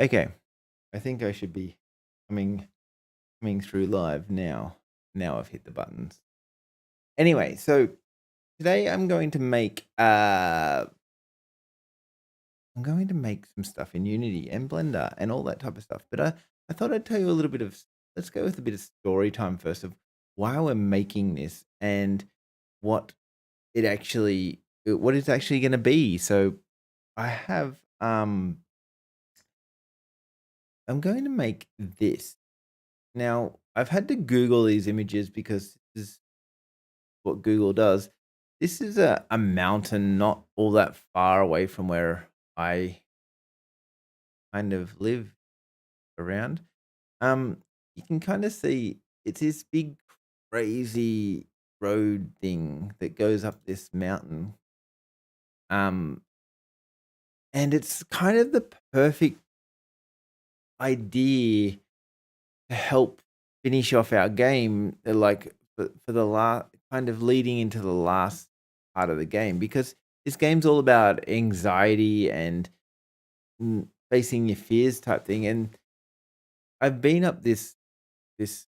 Okay, I think I should be coming coming through live now. Now I've hit the buttons. Anyway, so today I'm going to make some stuff in Unity and Blender and all that type of stuff. But I thought I'd tell you a little bit of let's go with a bit of story time first of why we're making this and what what it's actually going to be. So I have I'm going to make this. Now, I've had to Google these images because this is what Google does. This is a mountain not all that far away from where I kind of live around. Um, you can kind of see it's this big, crazy road thing that goes up this mountain. Um, and it's kind of the perfect idea to help finish off our game, like for the last kind of leading into the last part of the game because this game's all about anxiety and facing your fears type thing. And I've been up this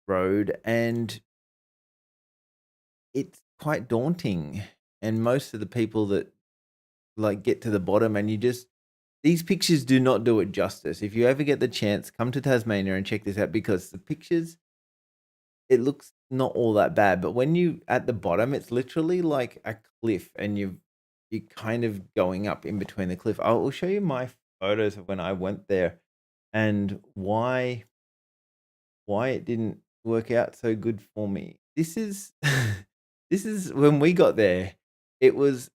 road and it's quite daunting. And most of the people that like get to the bottom and you just these pictures do not do it justice. If you ever get the chance, come to Tasmania and check this out because the pictures it looks not all that bad, but when you at the bottom, it's literally like a cliff and you're kind of going up in between the cliff. I will show you my photos of when I went there and why it didn't work out so good for me. This is this is when we got there. It was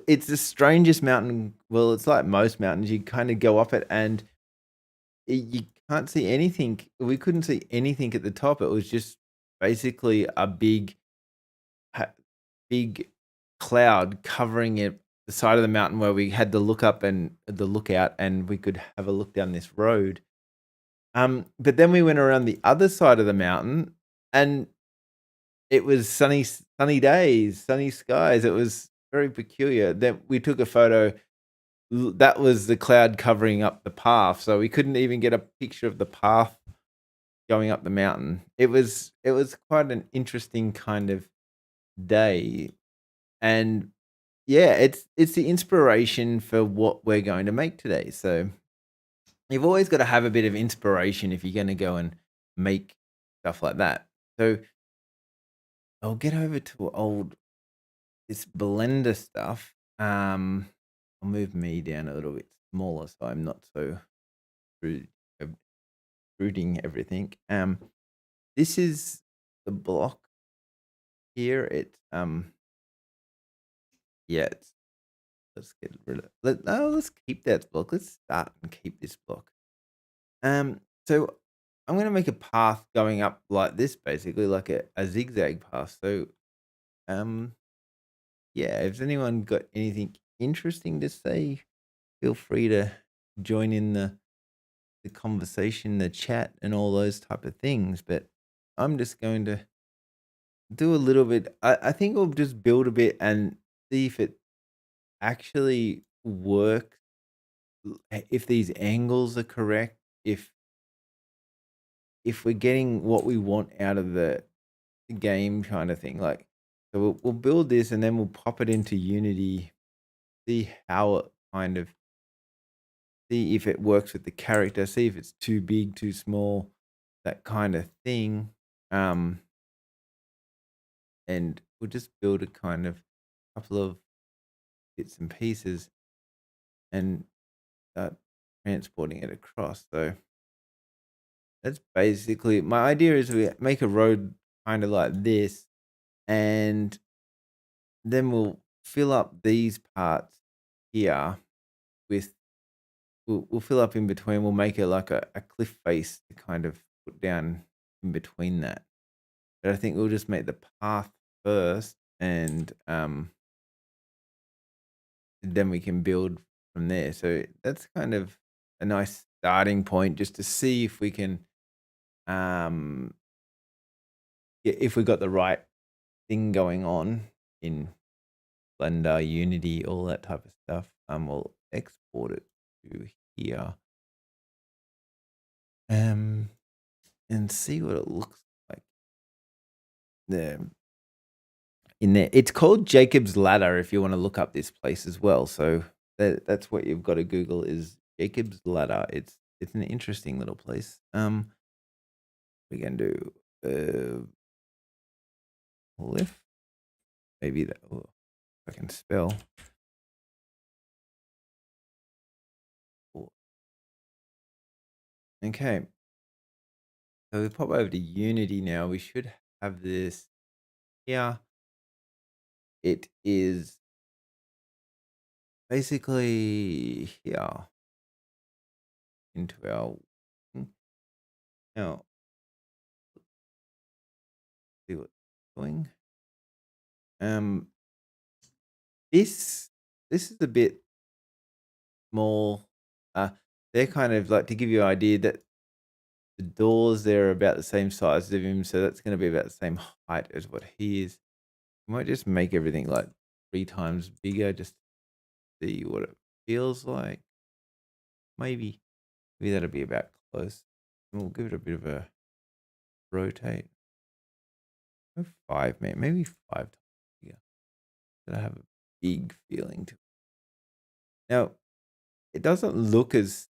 it's the strangest mountain. Well, it's like most mountains. You kind of go up it and you can't see anything. We couldn't see anything at the top. It was just basically a ha- big cloud covering it, the side of the mountain where we had to look up and the lookout, and we could have a look down this road. But then we went around the other side of the mountain, and it was sunny days, sunny skies. It was very peculiar. Then we took a photo. That was the cloud covering up the path, so we couldn't even get a picture of the path going up the mountain. It was quite an interesting kind of day, and yeah, it's the inspiration for what we're going to make today. So you've always got to have a bit of inspiration if you're going to go and make stuff like that. So I'll get over to this Blender stuff. I'll move me down a little bit smaller so I'm not so rude, rooting everything. This is the block here. Yeah, let's get rid of let's keep that block. Let's start and keep this block. So I'm gonna make a path going up like this, basically like a zigzag path. So um yeah, if anyone got anything interesting to say, feel free to join in the conversation, the chat, and all those type of things. But I'm just going to do a little bit. I think we'll just build a bit and see if it actually works. If these angles are correct, if we're getting what we want out of the game kind of thing. Like, so we'll build this and then we'll pop it into Unity, see how it kind of see if it works with the character, see if it's too big, too small, that kind of thing. Um, and we'll just build a kind of couple of bits and pieces and start transporting it across. So that's basically my idea is we make a road kind of like this and then we'll fill up these parts here with we'll fill up in between. We'll make it like a cliff face to kind of put down in between that. But I think we'll just make the path first and then we can build from there. So that's kind of a nice starting point just to see if we can um if we got the right thing going on in Blender, Unity, all that type of stuff. We'll export it to here. Um, and see what it looks like there in there. It's called Jacob's Ladder if you want to look up this place as well. So that's what you've got to Google is Jacob's Ladder. It's an interesting little place. We can do lift. Maybe that I can spell. Okay. So we pop over to Unity now. We should have this here. It is basically here into our now see what's doing. Um this is a bit more they're kind of like to give you an idea that the doors there are about the same size as him, so that's gonna be about the same height as what he is. I might just make everything like 3 times bigger just to see what it feels like. Maybe that'll be about close. We'll give it a bit of a rotate. Go 5, man. Maybe 5 times bigger. That'll have a big feeling to it. Now, it doesn't look as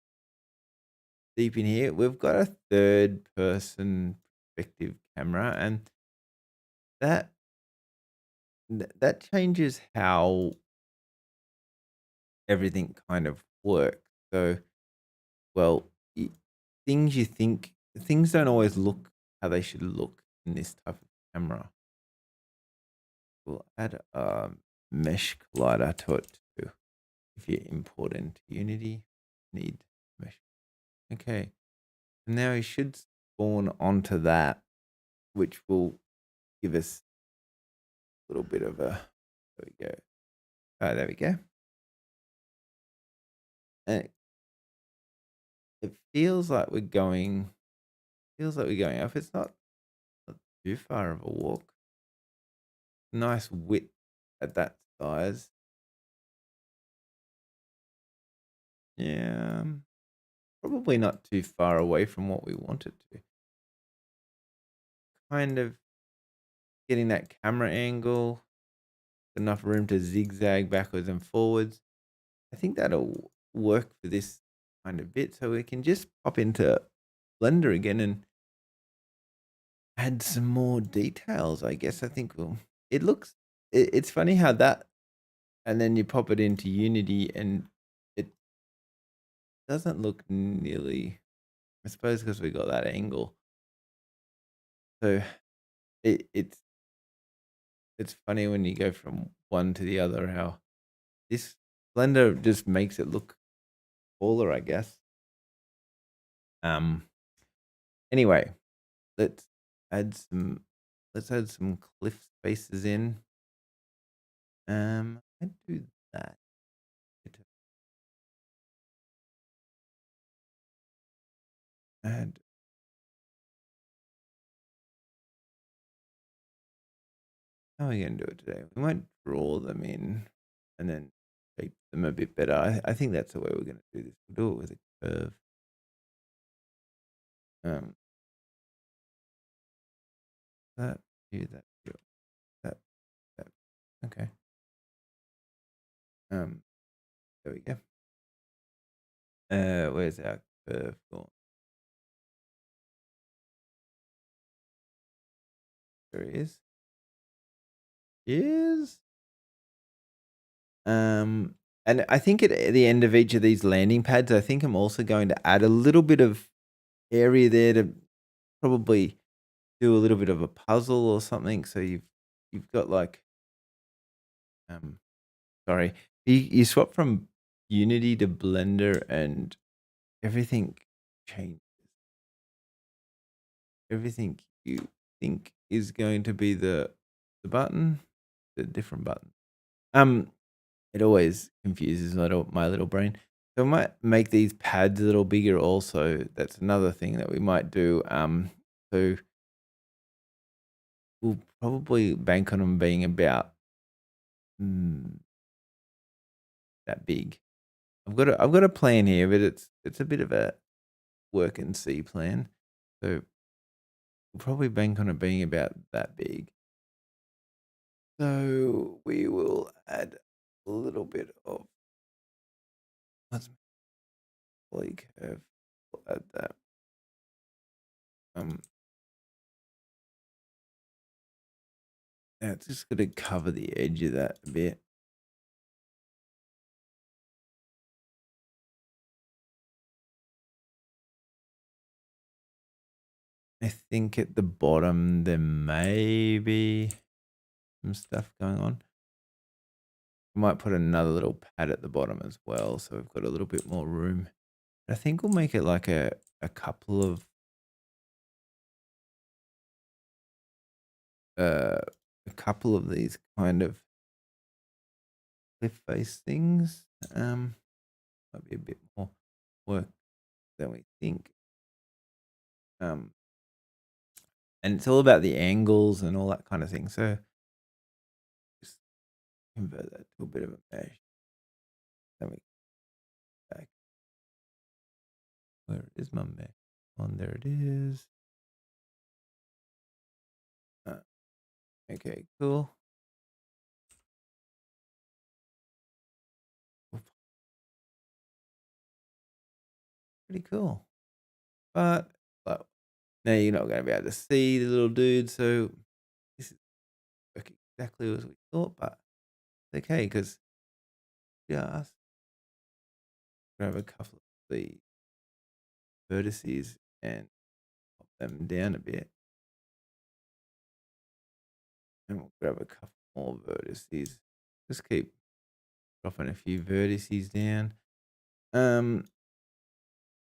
deep in here. We've got a third person perspective camera, and that that changes how everything kind of works. So, well, things you think things don't always look how they should look in this type of camera. We'll add a mesh collider to it too. If you import into Unity, need mesh. Okay, now we should spawn onto that, which will give us a little bit of a. There we go. There we go. And it feels like we're going. Feels like we're going up. It's not too far of a walk. Nice width at that size. Yeah, probably not too far away from what we want it to. Kind of getting that camera angle, enough room to zigzag backwards and forwards. I think that'll work for this kind of bit. So we can just pop into Blender again and add some more details. I guess I think it looks, it's funny how that, and then you pop it into Unity and it doesn't look nearly, I suppose because we got that angle. So it's funny when you go from one to the other, how this Blender just makes it look cooler, I guess. Anyway, let's add some cliff spaces in. I do that. Add. How are we gonna do it today? We might draw them in and then shape them a bit better. I think that's the way we're gonna do this. We'll do it with a curve. That, do that, do that, that. Okay. There we go. Where's our curve gone? There he is. And I think at the end of each of these landing pads, I think I'm also going to add a little bit of area there to probably do a little bit of a puzzle or something. So you've got like, sorry, you swap from Unity to Blender and everything changes. Everything you think is going to be the button, the different button. It always confuses my little brain. So I might make these pads a little bigger also. That's another thing that we might do. So we'll probably bank on them being about that big. I've got a plan here, but it's a bit of a work and see plan. So we'll probably bank on it being about that big. So we will add a little bit of let's poly curve. We'll add that. Now it's just gonna cover the edge of that a bit. I think at the bottom there may be some stuff going on. We might put another little pad at the bottom as well, so we've got a little bit more room. I think we'll make it like a couple of these kind of cliff face things. Might be a bit more work than we think. And it's all about the angles and all that kind of thing. So just convert that to a bit of a mesh. Then we back. Where is my mesh? On there it is. Okay, cool. Pretty cool. But now you're not going to be able to see the little dude, so this is working exactly as we thought, but it's okay because just grab a couple of the vertices and pop them down a bit. And we'll grab a couple more vertices. Just keep dropping a few vertices down.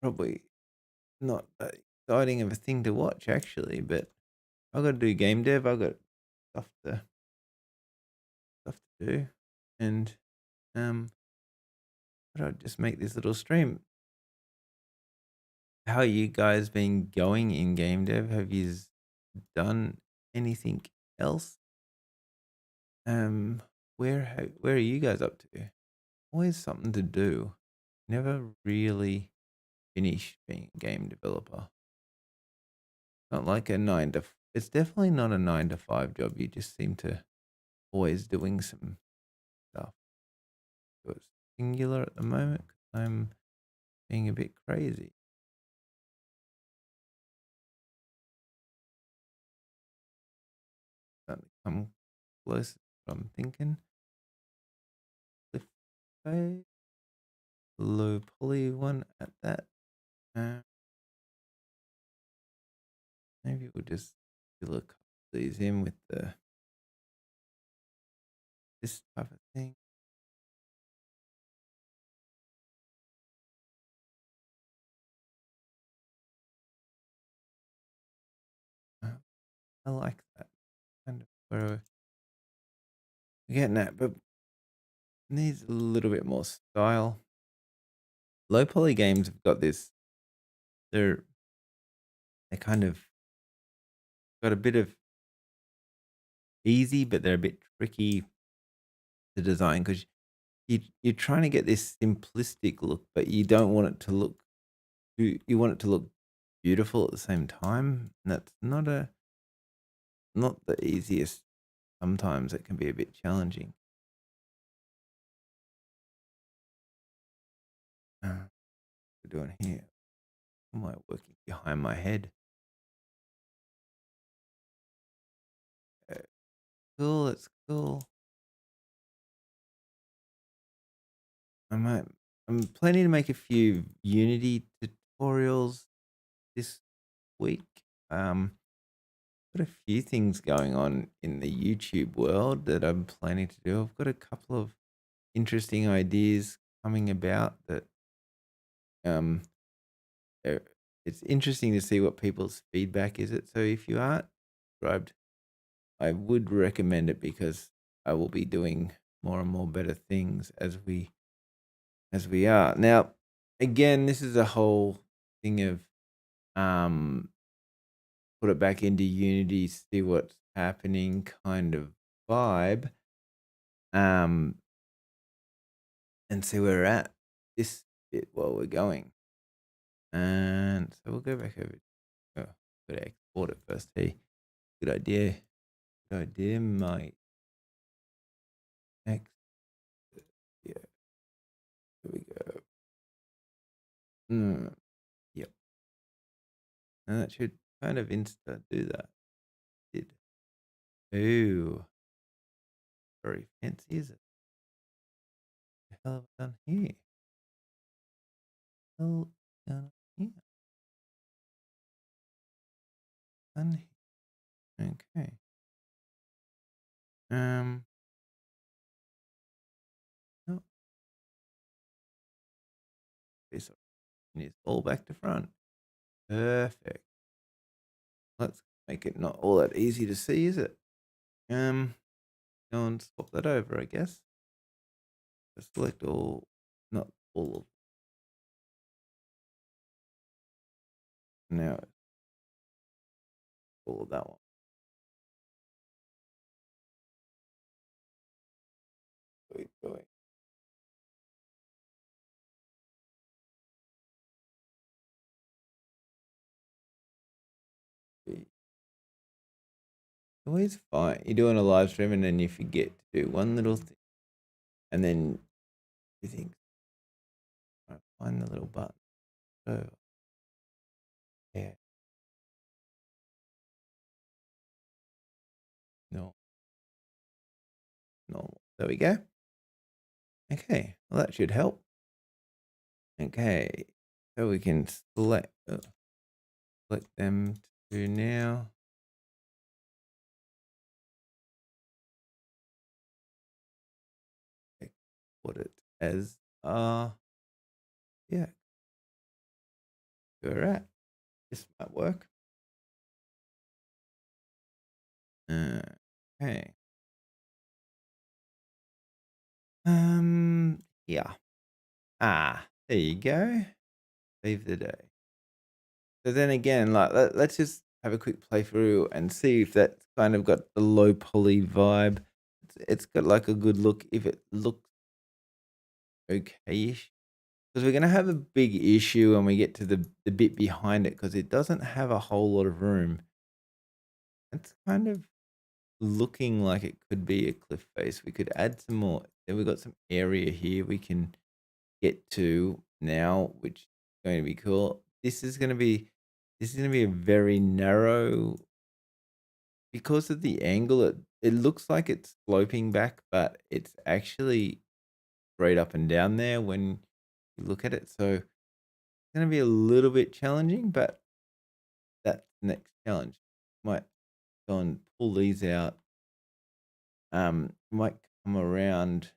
Probably not that exciting of a thing to watch actually, but I've got to do game dev. I've got stuff to do, and I'll just make this little stream. How are you guys been going in game dev? Have you done anything else? Where are you guys up to? Always something to do. Never really finish being a game developer. Not like a it's definitely not a 9 to 5 job. You just seem to always doing some stuff. So it's singular at the moment. I'm being a bit crazy. Starting to come close to what I'm thinking. Cliff face. Low poly one at that. Maybe we'll just fill a couple of these in with this type of thing. I like that kind of where we're getting at, but needs a little bit more style. Low poly games have got this. They're kind of got a bit of easy, but they're a bit tricky to design because you're trying to get this simplistic look, but you don't want it to look. You want it to look beautiful at the same time. And that's not the easiest. Sometimes it can be a bit challenging. We're doing here. Am I working behind my head? Cool, that's cool. I'm planning to make a few Unity tutorials this week. Got a few things going on in the YouTube world that I'm planning to do. I've got a couple of interesting ideas coming about that it's interesting to see what people's feedback is. So if you aren't subscribed, I would recommend it because I will be doing more and more better things as we are. Now, again, this is a whole thing of put it back into Unity, see what's happening kind of vibe. And see where we're at this bit while we're going. And so we'll go back over. Oh, gotta export it first. Hey, good idea. Good idea, mate. Next. Yeah, here we go. Yep. And that should kind of insta do that. Did. Ooh, very fancy, is it? What the hell have I done here? Hell done here. Done here. Okay. No, this is all back to front. Perfect. Let's make it not all that easy to see, is it? Go and swap that over, I guess. Just select all, not all of. Now all of that one. Going. Always fine. You're doing a live stream and then you forget to do one little thing, and then you think, right, find the little button. So yeah, no, normal. There we go. Okay, well that should help. Okay, so we can select them to now. Put it as yeah, we're at. This might work. Okay. Yeah. There you go. Save the day. So then again, like let's just have a quick playthrough and see if that's kind of got the low poly vibe. It's got like a good look. If it looks okay-ish, because we're gonna have a big issue when we get to the bit behind it, because it doesn't have a whole lot of room. It's kind of looking like it could be a cliff face. We could add some more. Then we've got some area here we can get to now, which is going to be cool. This is going to be a very narrow, because of the angle. It looks like it's sloping back, but it's actually straight up and down there when you look at it. So it's going to be a little bit challenging, but that's the next challenge. Might go and pull these out. Might come around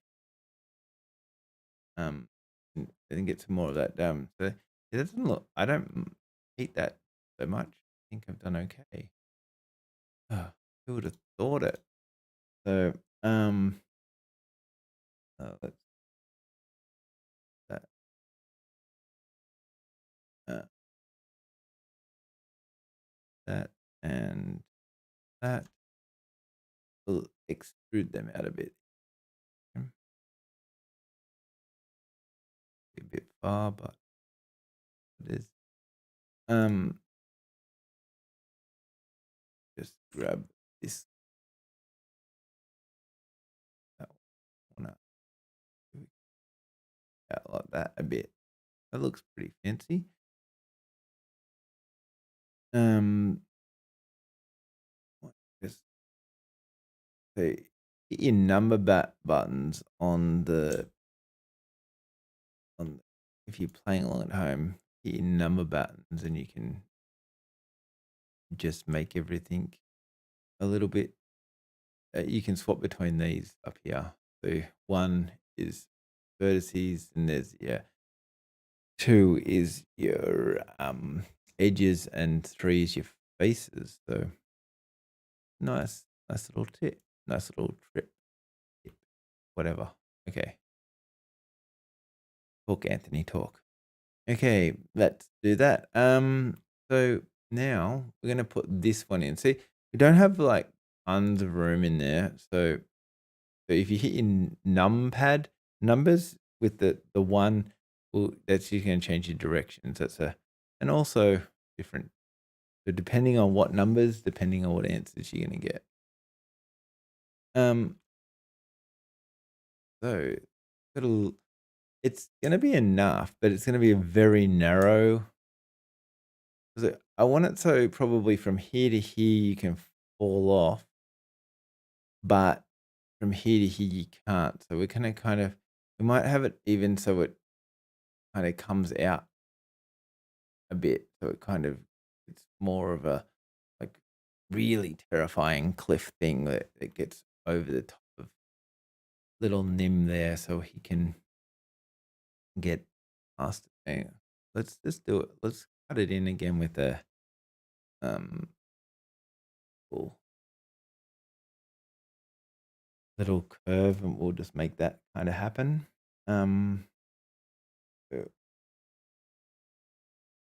and get some more of that. So it doesn't look. I don't hate that so much. I think I've done okay. Who would have thought it? So let's that uh, that and that. We'll extrude them out a bit. A bit far, but it is. Just grab this. That one out like that a bit. That looks pretty fancy. Just so hit your number buttons on if you're playing along at home. Hit your number buttons and you can just make everything a little bit. You can swap between these up here. So 1 is vertices, and there's 2 is your edges, and 3 is your faces. So nice little tip, nice little tip, whatever. Okay, talk, Anthony, talk. Okay, let's do that. So now we're gonna put this one in. See, we don't have like tons of room in there. So if you hit your numpad numbers with the 1, well, that's just gonna change your directions. That's a and also different. So depending on what numbers, depending on what answers you're going to get. Um, so it's going to be enough, but it's going to be a very narrow. I want it so probably from here to here you can fall off, but from here to here you can't. So we're going to we might have it even so it kind of comes out a bit. So it's more of a like really terrifying cliff thing that it gets over the top of little Nim there so he can get past it. Hang on. Let's just do it. Let's cut it in again with a cool little curve, and we'll just make that kind of happen. So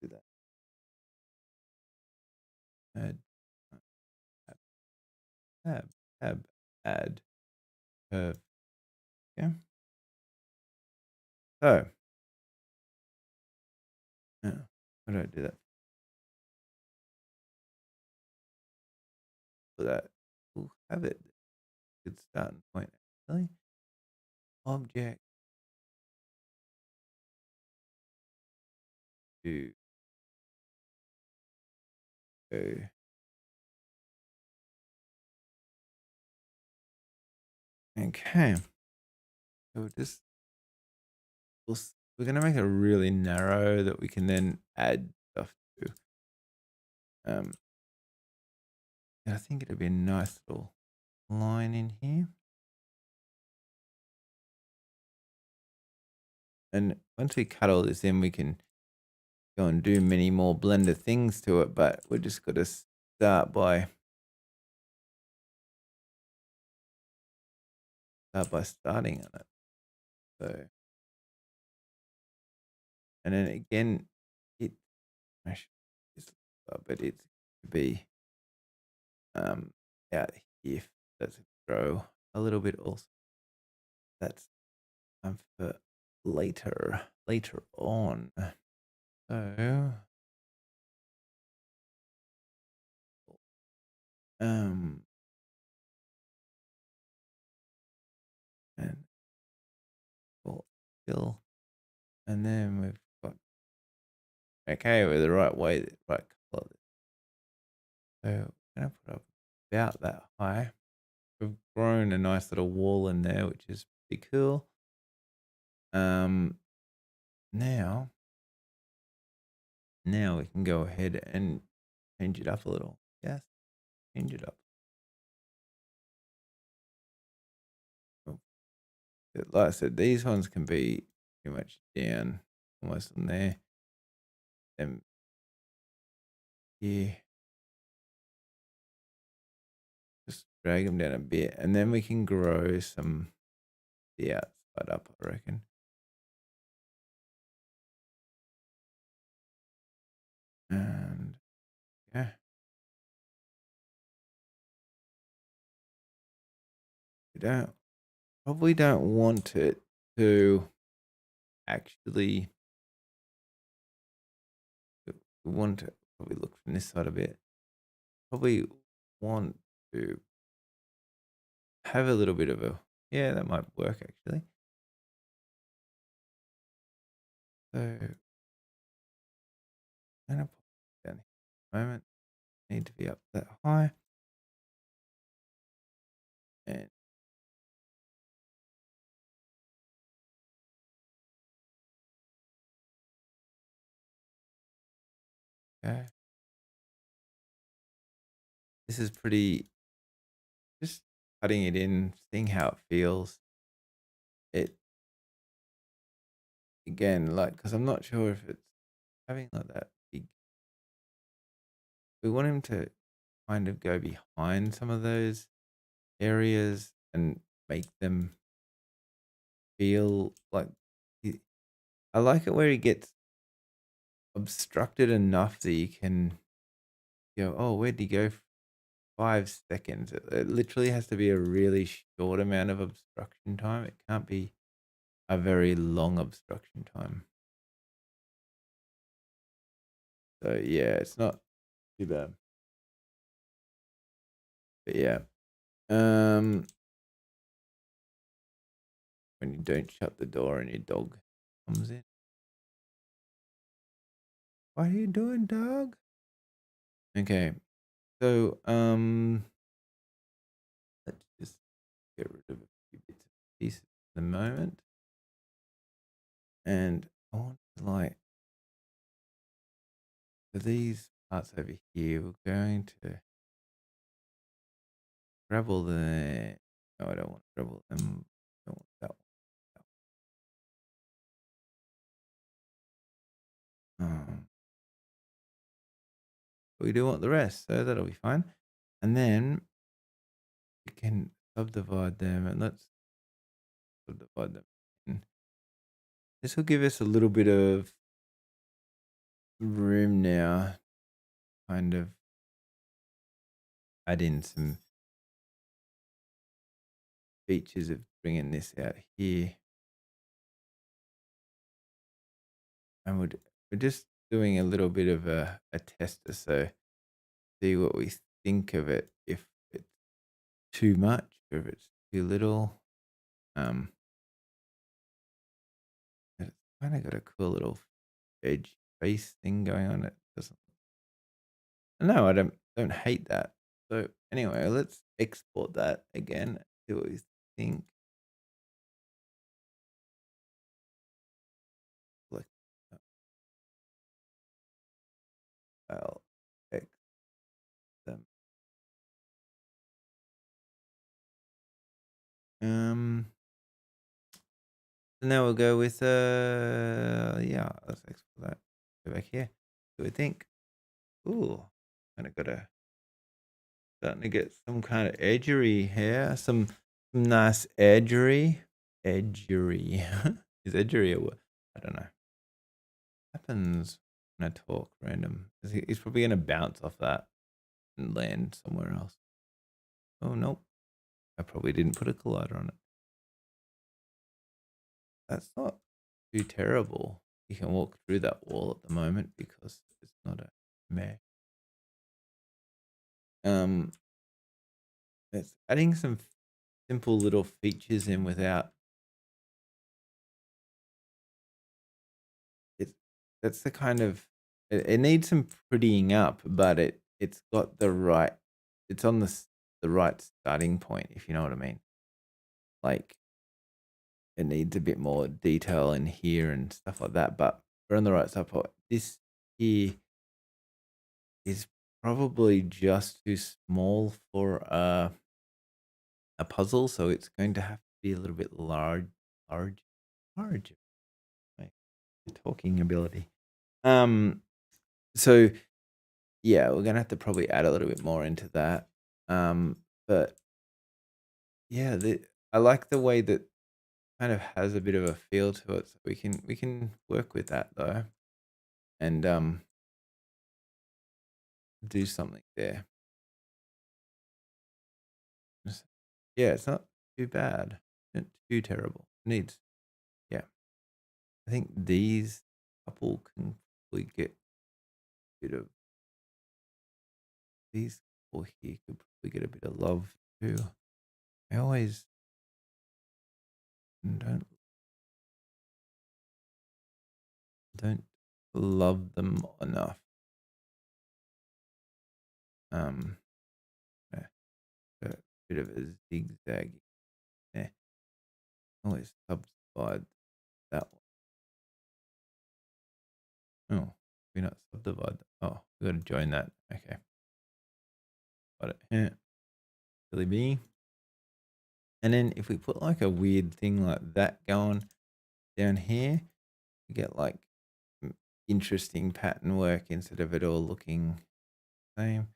do that. Add, add curve. Yeah. So, how do I do that? For that, we'll have it. Good starting point. Actually, object to go. Okay. So we're gonna make it really narrow that we can then add stuff to. And I think it'd be a nice little line in here. And once we cut all this in, we can go and do many more Blender things to it, but we're just got to start by starting on it. So, and then again, but it's to be out here. Let's grow a little bit also. That's for later on. So and still, and then we've got okay with the right way, right color. So I'm gonna put up about that high. We've grown a nice little wall in there, which is pretty cool. Now we can go ahead and change it up a little. Yes, change it up. Like I said, these ones can be pretty much down almost in there. And yeah, just drag them down a bit, and then we can grow some the outside up, I reckon. And yeah, we probably don't want it to actually. We want to probably look from this side a bit. Probably want to have a little bit of a that might work actually. So I'm gonna put it down here at the moment. Need to be up that high. And okay. This is pretty just cutting it in, seeing how it feels. It again, like, because I'm not sure if it's having like that big. We want him to kind of go behind some of those areas and make them feel like. I like it where he gets obstructed enough that you can go, oh, where'd he go? 5 seconds. It literally has to be a really short amount of obstruction time. It can't be a very long obstruction time. So yeah, it's not too bad. But yeah, when you don't shut the door and your dog comes in. What are you doing, dog? Okay, so let's just get rid of a few bits and pieces at the moment, and I want to like for these parts over here, we're going to grab all the. No, I don't want to grab all them. I don't want that one. But we do want the rest, so that'll be fine. And then we can subdivide them, and let's subdivide them. This will give us a little bit of room now, kind of add in some features of bringing this out here. And we're just doing a little bit of a tester, so see what we think of it, if it's too much or if it's too little. It's kind of got a cool little edge face thing going on. It doesn't. No, I don't hate that. So anyway, let's export that again. See what we think. Like, I'll X them. So now we'll go with yeah, let's export that. Go back here. What do we think? Ooh, kind of starting to get some kind of edgery here. Some nice edgery. Edgery. Is edgery a word? I don't know. Happens when I talk random. He's probably gonna bounce off that and land somewhere else. Oh nope. I probably didn't put a collider on it. That's not too terrible. You can walk through that wall at the moment because it's not a mesh. It's adding some simple little features in without it. That's the kind of it needs some prettying up, but it's got the right. It's on the right starting point, if you know what I mean. Like it needs a bit more detail in here and stuff like that, but we're on the right side point. This here is probably just too small for a puzzle, so it's going to have to be a little bit larger. Right. Talking ability. So yeah, we're gonna have to probably add a little bit more into that. But yeah, I like the way that kind of has a bit of a feel to it. So we can work with that though, and do something there. Yeah, it's not too bad. Not too terrible. Needs. Yeah, I think these couple can probably get a bit of these couple here could probably get a bit of love too. I always don't love them enough. Yeah, a bit of a zigzag. Yeah, always subdivide that one. Oh, we not subdivide. Oh, we got to join that. Okay, got it. Yeah, silly me. And then if we put like a weird thing like that going down here, we get like interesting pattern work instead of it all looking the same.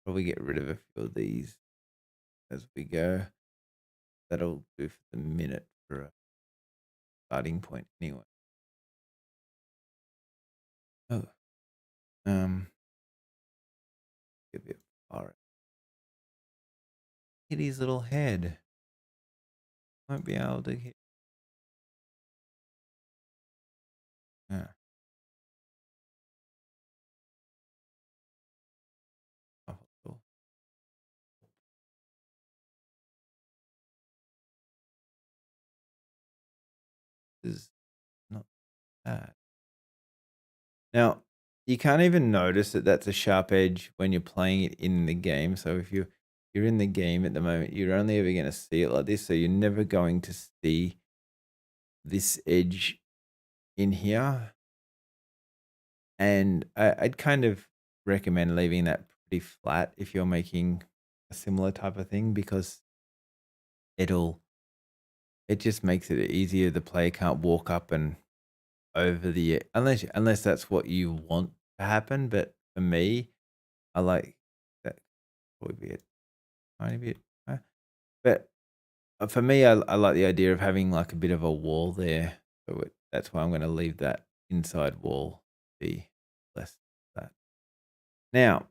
Probably get rid of a few of these as we go. That'll do for the minute for a starting point anyway. Oh, get a bit far. Hit his little head. Won't be able to hit. Yeah. is not bad. Now, you can't even notice that that's a sharp edge when you're playing it in the game. So if you're in the game at the moment, you're only ever going to see it like this. So you're never going to see this edge in here. And I'd kind of recommend leaving that pretty flat if you're making a similar type of thing, because it'll it just makes it easier. The player can't walk up and over the unless that's what you want to happen. But for me, I like that probably be a tiny bit. But for me, I like the idea of having like a bit of a wall there. So that's why I'm going to leave that inside wall be less than that. Now,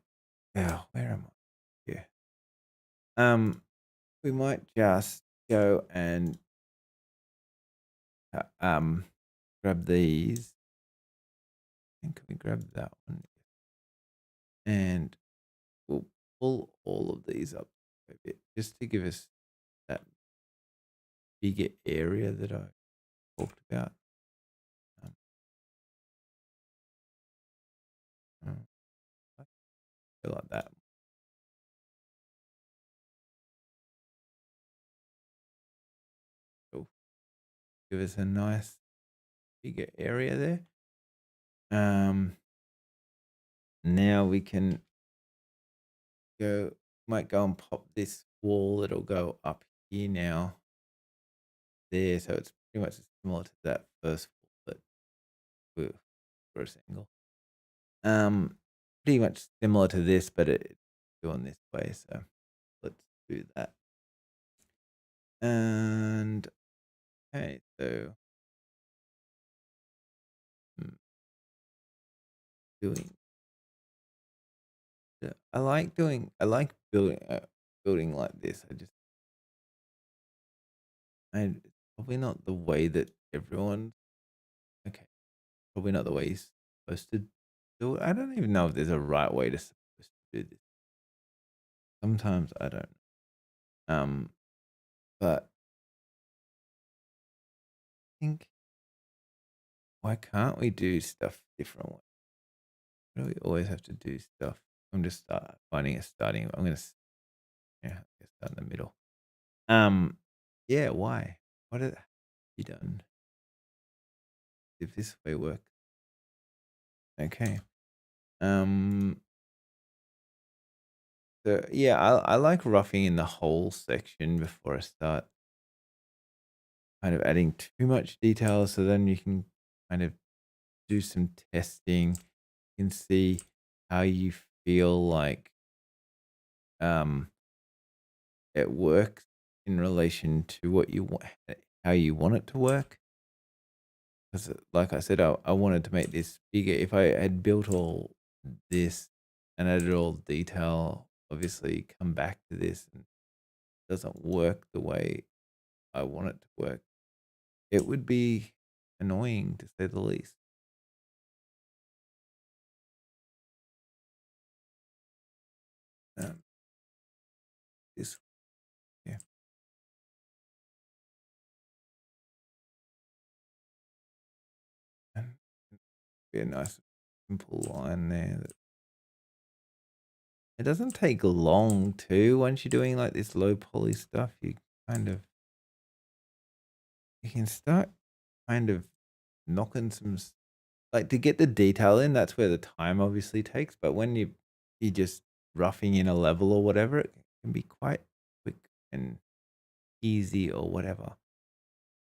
oh, where am I? Yeah. We might just go and grab these. I think we grab that one, and we'll pull all of these up a bit just to give us that bigger area that I talked about. Um, I feel like that. Will give us a nice bigger area there. Now we can might go and pop this wall that'll go up here now. There, so it's pretty much similar to that first wall, but first angle. Pretty much similar to this, but it's going this way. So let's do that. And okay, so doing. I like building like this. It's probably not the way that everyone. Okay, probably not the way he's supposed to do it. I don't even know if there's a right way to supposed to do this. Sometimes I don't. But I think, why can't we do stuff differently? Why do we always have to do stuff? I'm just finding a starting. I'm gonna start in the middle. Yeah. Why? What have you done? If this way works. Okay. So yeah, I like roughing in the whole section before I start kind of adding too much detail. So then you can kind of do some testing and see how you feel like it works in relation to what you want, how you want it to work. Because, like I said, I wanted to make this bigger. If I had built all this and added all detail, obviously come back to this and it doesn't work the way I want it to work, it would be annoying to say the least. This, yeah, and be a nice simple line there. It doesn't take long too. Once you're doing like this low poly stuff, you can start kind of knocking some like to get the detail in. That's where the time obviously takes. But when you're just roughing in a level or whatever, it can be quite quick and easy or whatever.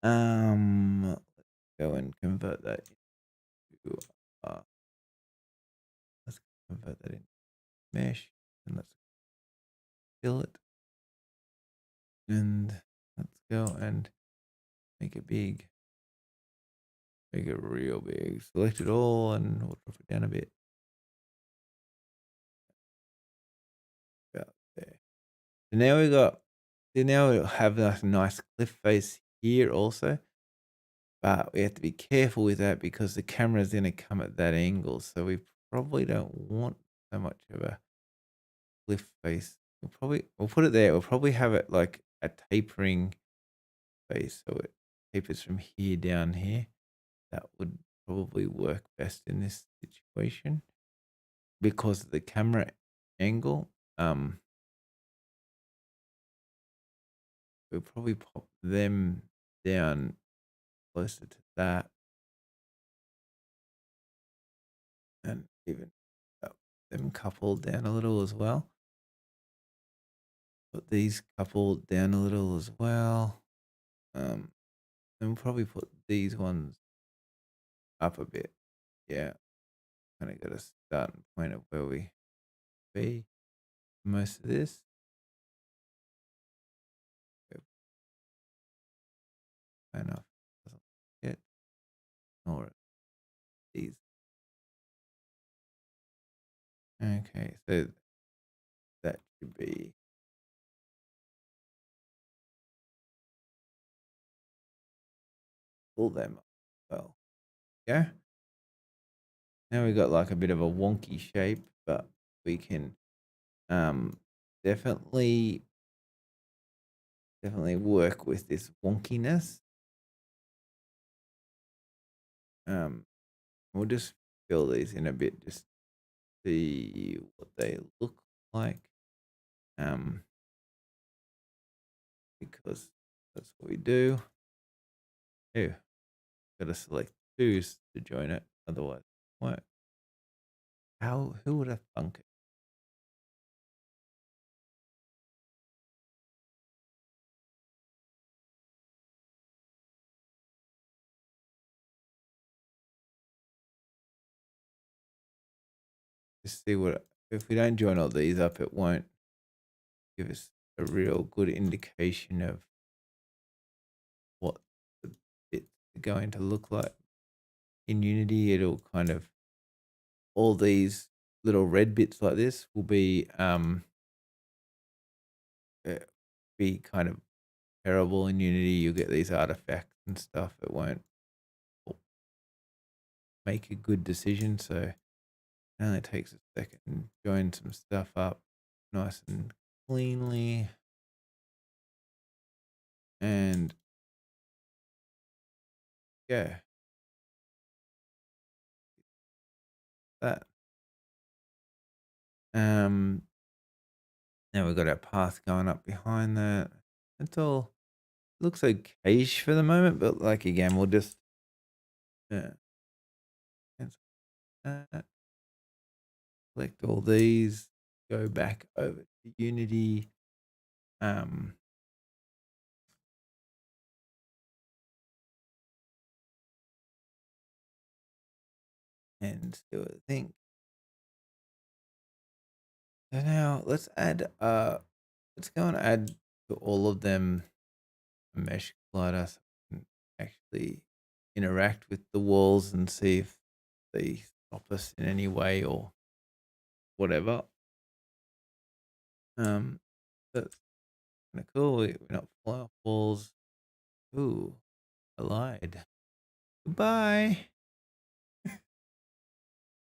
Let's go and convert that into let's convert that into mesh, and let's fill it, and let's go and make it big, make it real big. Select it all, and we'll drop it down a bit. About there. So now we have a nice cliff face here also. But we have to be careful with that because the camera is going to come at that angle. So we probably don't want so much of a cliff face. We'll put it there. We'll probably have it like a tapering face. So keep us from here down here. That would probably work best in this situation because of the camera angle. We'll probably pop them down closer to that, and even them coupled down a little as well. Put these coupled down a little as well. And we'll probably put these ones up a bit. Yeah, kind of got a starting point of where we be most of this. Enough doesn't get or these. Okay, so that should be pull them up. Well, yeah. Now we got like a bit of a wonky shape, but we can definitely work with this wonkiness. We'll just fill these in a bit, just see what they look like. Because that's what we do. Ew, gotta select twos to join it, otherwise what? Who would have thunk it? Just see what, if we don't join all these up, it won't give us a real good indication of what the bits are going to look like. In Unity, it'll kind of, all these little red bits like this will be kind of terrible in Unity. You'll get these artifacts and stuff. It won't make a good decision. So it only takes a second and join some stuff up nice and cleanly. And yeah, that. Now we've got our path going up behind that. It's all looks okay-ish for the moment, but like again, we'll just cancel that. Select all these, go back over to Unity. And see what I think. So now let's add let's go and add to all of them a mesh collider so we can actually interact with the walls and see if they stop us in any way or whatever. That's kind of cool. We're not flying off walls. Ooh, I lied. Goodbye.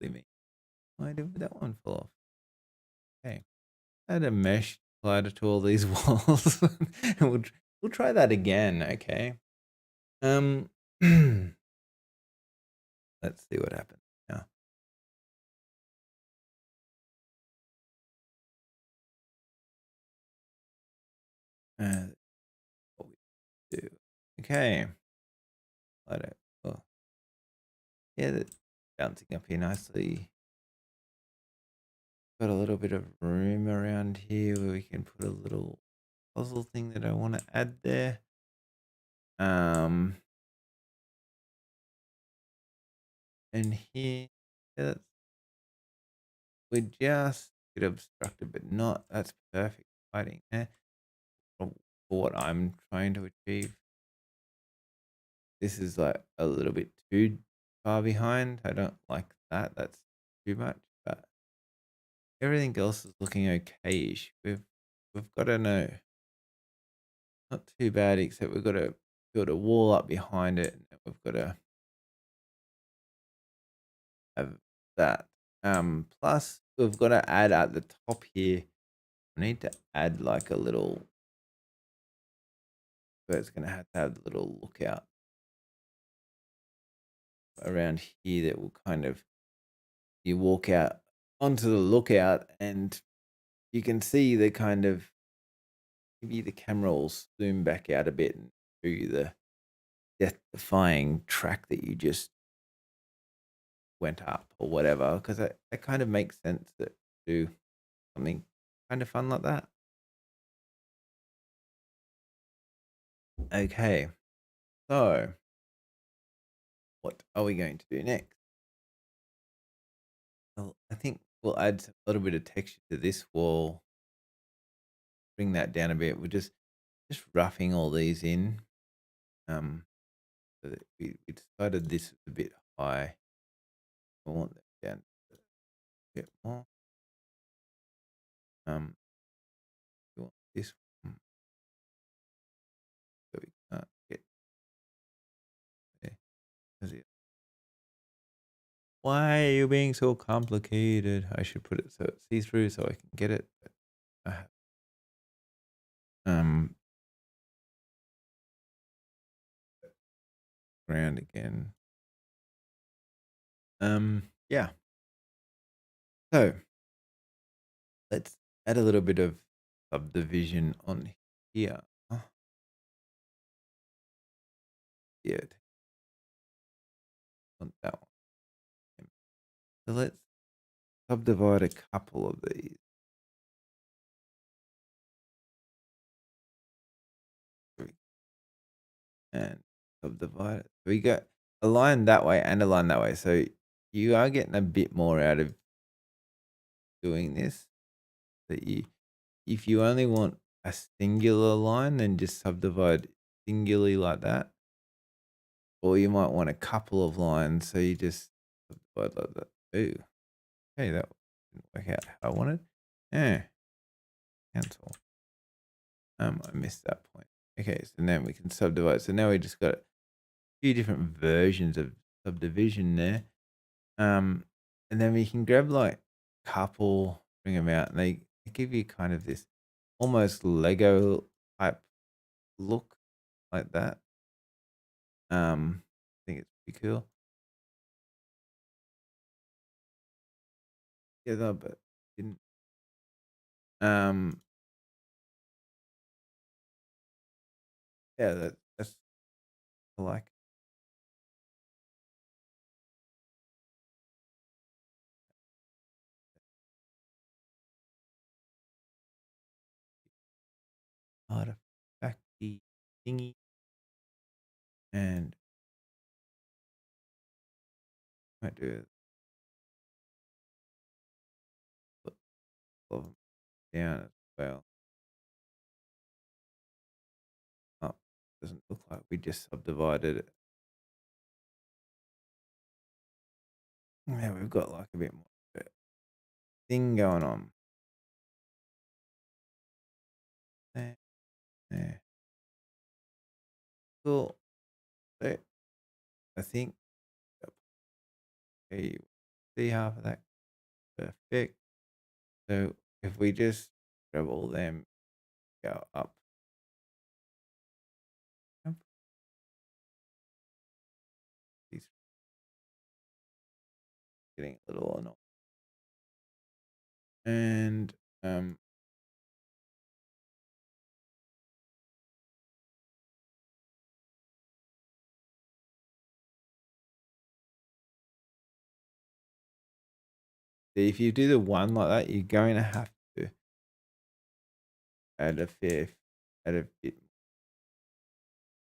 Leave me. Why did that one fall off? Okay. Add a mesh collider to all these walls. we'll try that again, okay? Let's see what happens now. What we do. Okay. Let it. Oh. Yeah, that's bouncing up here nicely. Got a little bit of room around here where we can put a little puzzle thing that I want to add there. And here, yeah, we're just a bit obstructed, but not. That's perfect lighting there for what I'm trying to achieve. This is like a little bit too far behind. I don't like that. That's too much. But everything else is looking okay-ish. We've got to know. Not too bad, except we've got to build a wall up behind it. And we've got to have that. Plus, we've got to add at the top here. I need to add like a little So it's going to have the little lookout around here that will kind of, you walk out onto the lookout and you can see the kind of, maybe the camera will zoom back out a bit and show you the death-defying track that you just went up or whatever, because that kind of makes sense to do something kind of fun like that. Okay, so what are we going to do next? Well, I think we'll add a little bit of texture to this wall, bring that down a bit. We're just roughing all these in. So that we decided this was a bit high. I want that down a bit more. We want this one, so we can't get there. Why are you being so complicated? I should put it so it's see-through so I can get it. Um, Ground again. Yeah. So let's add a little bit of subdivision on here. Yeah, on that one. So let's subdivide a couple of these. And subdivide it. We got a line that way and a line that way. So you are getting a bit more out of doing this. That you, if you only want a singular line, then just subdivide singularly like that. Or you might want a couple of lines, so you just subdivide like that. Ooh, okay, that didn't work out how I wanted. Yeah, cancel. I missed that point. Okay, so now we can subdivide. So now we just got a few different versions of subdivision there. And then we can grab like a couple, bring them out, and they give you kind of this almost Lego type look like that. I think it's pretty cool. Yeah, no, but didn't. Yeah, that's I like. Artifacty thingy, and might do it. Put all of them down as well. Oh, doesn't look like we just subdivided it. Yeah, we've got like a bit more thing going on. There, there. Cool. So I think, okay, see half of that. Perfect. So if we just grab all them, go up. Up. These getting a little annoying. And if you do the one like that, you're going to have to add add a bit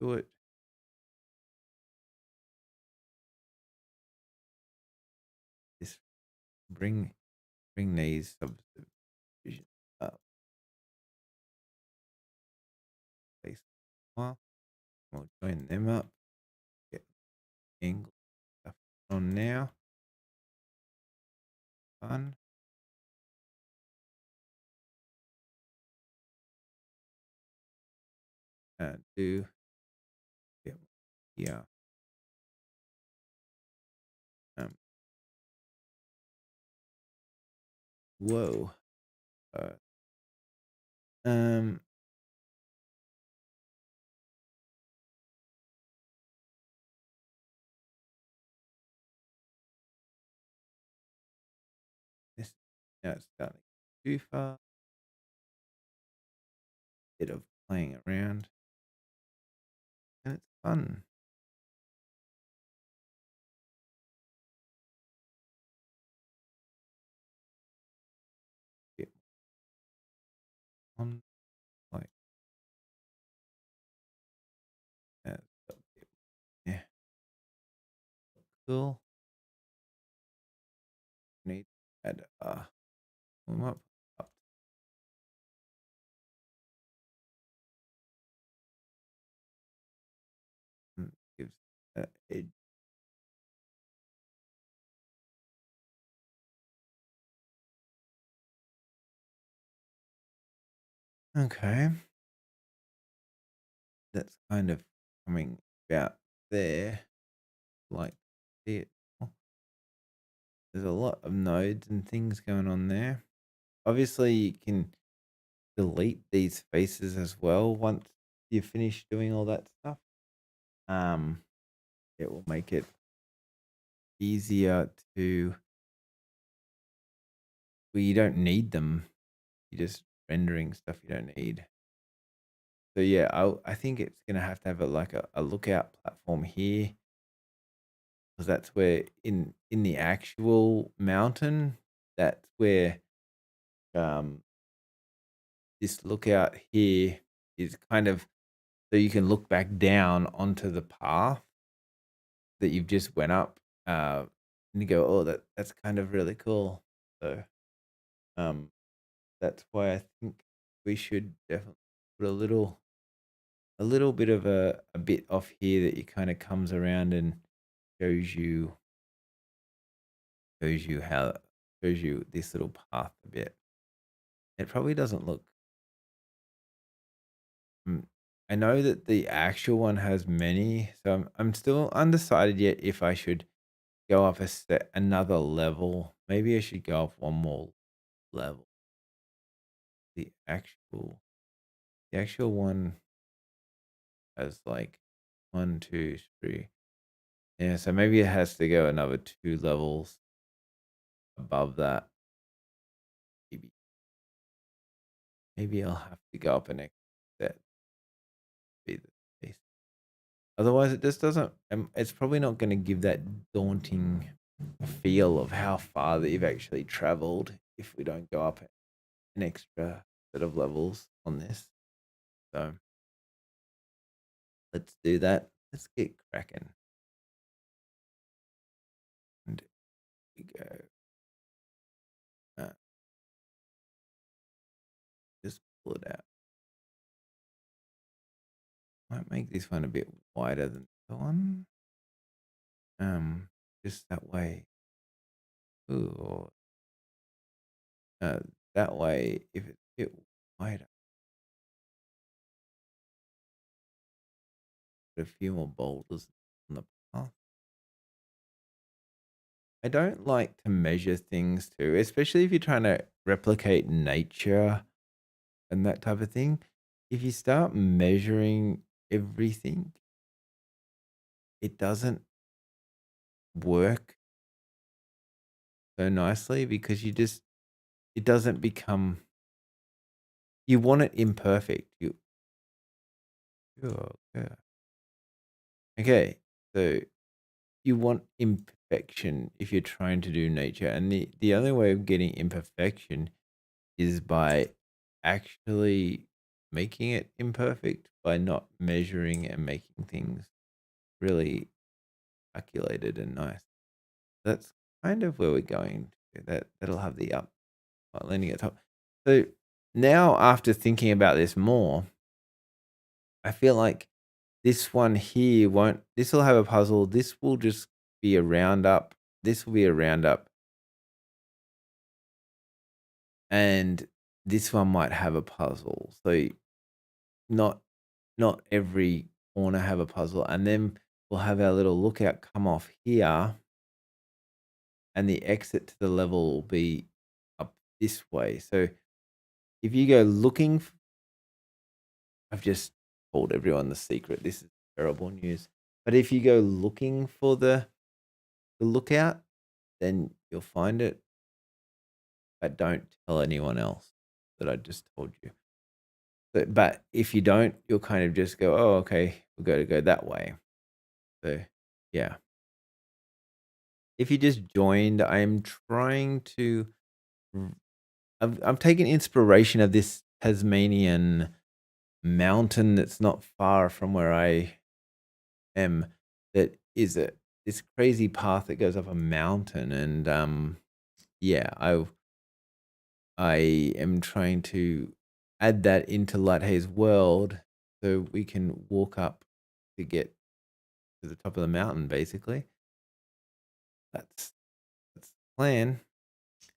to it. Just bring these subdivisions up. Place one. We'll join them up. Get angle stuff on now. Fun. Do yeah. Um. Whoa. Uh, um. Now it's starting too far. Bit of playing around, and it's fun. Bit on like that. Yeah, cool. Need to add we might put up gives edge. Okay, that's kind of coming about there. Like, see it. Oh, there's a lot of nodes and things going on there. Obviously, you can delete these faces as well once you finish doing all that stuff. It will make it easier to. Well, you don't need them. You're just rendering stuff you don't need. So yeah, I think it's gonna have to have a lookout platform here, because that's where in the actual mountain, that's where um this lookout here is kind of, so you can look back down onto the path that you've just went up, and you go, oh, that's kind of really cool. So um that's why I think we should definitely put a little bit of a bit off here that it kind of comes around and shows you shows you how shows you this little path a bit. It probably doesn't look. mm, I know that the actual one has many, so I'm still undecided yet if I should go up another level. Maybe I should go up one more level. The actual one has like one, two, three. Yeah, so maybe it has to go another 2 levels above that. Maybe I'll have to go up an extra set to be the case. Otherwise, it just doesn't. It's probably not going to give that daunting feel of how far that you've actually traveled if we don't go up an extra set of levels on this. So let's do that. Let's get cracking. And we go. Just pull it out. Might make this one a bit wider than the one. Just that way. Ooh, uh, that way, if it's a bit wider, put a few more boulders on the path. I don't like to measure things too, especially if you're trying to replicate nature and that type of thing. If you start measuring everything, it doesn't work so nicely, because it doesn't become, you want it imperfect. Oh, yeah. Okay, so you want imperfection if you're trying to do nature, and the only way of getting imperfection is by actually making it imperfect, by not measuring and making things really calculated and nice. That's kind of where we're going to. That'll have the landing at top. So now, after thinking about this more, I feel like this one here won't. This will have a puzzle. This will just be a roundup. This will be a roundup, and this one might have a puzzle. So not every corner have a puzzle, and then we'll have our little lookout come off here, and the exit to the level will be up this way. So if you go looking, I've just told everyone the secret. This is terrible news. But if you go looking for the lookout, then you'll find it but don't tell anyone else that I just told you. But if you don't, you'll kind of just go, oh, okay, we're going to go that way. So, yeah. If you just joined, I'm trying to. I'm taking inspiration of this Tasmanian mountain that's not far from where I am. That is this crazy path that goes up a mountain, and yeah, I am trying to add that into Lighthaze World so we can walk up to get to the top of the mountain. Basically, that's the plan.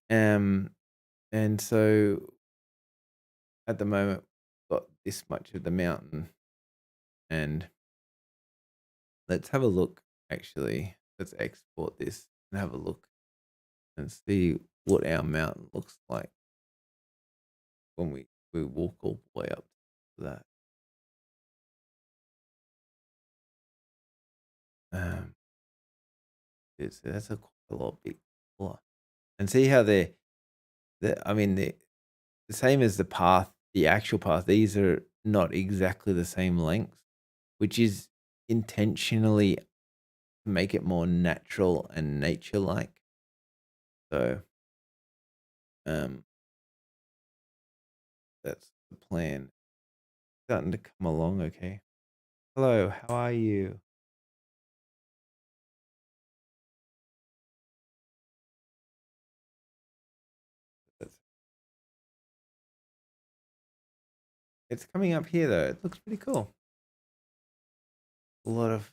Um, and so at the moment, we've got this much of the mountain, and let's have a look. Actually, let's export this and have a look and see what our mountain looks like when we walk all the way up to that. Um, that's quite a lot big, and see how I mean the same as the path, the actual path. These are not exactly the same length, which is intentionally to make it more natural and nature like. So, um, that's the plan. Starting to come along, okay. Hello, how are you? That's, it's coming up here though. It looks pretty cool. A lot of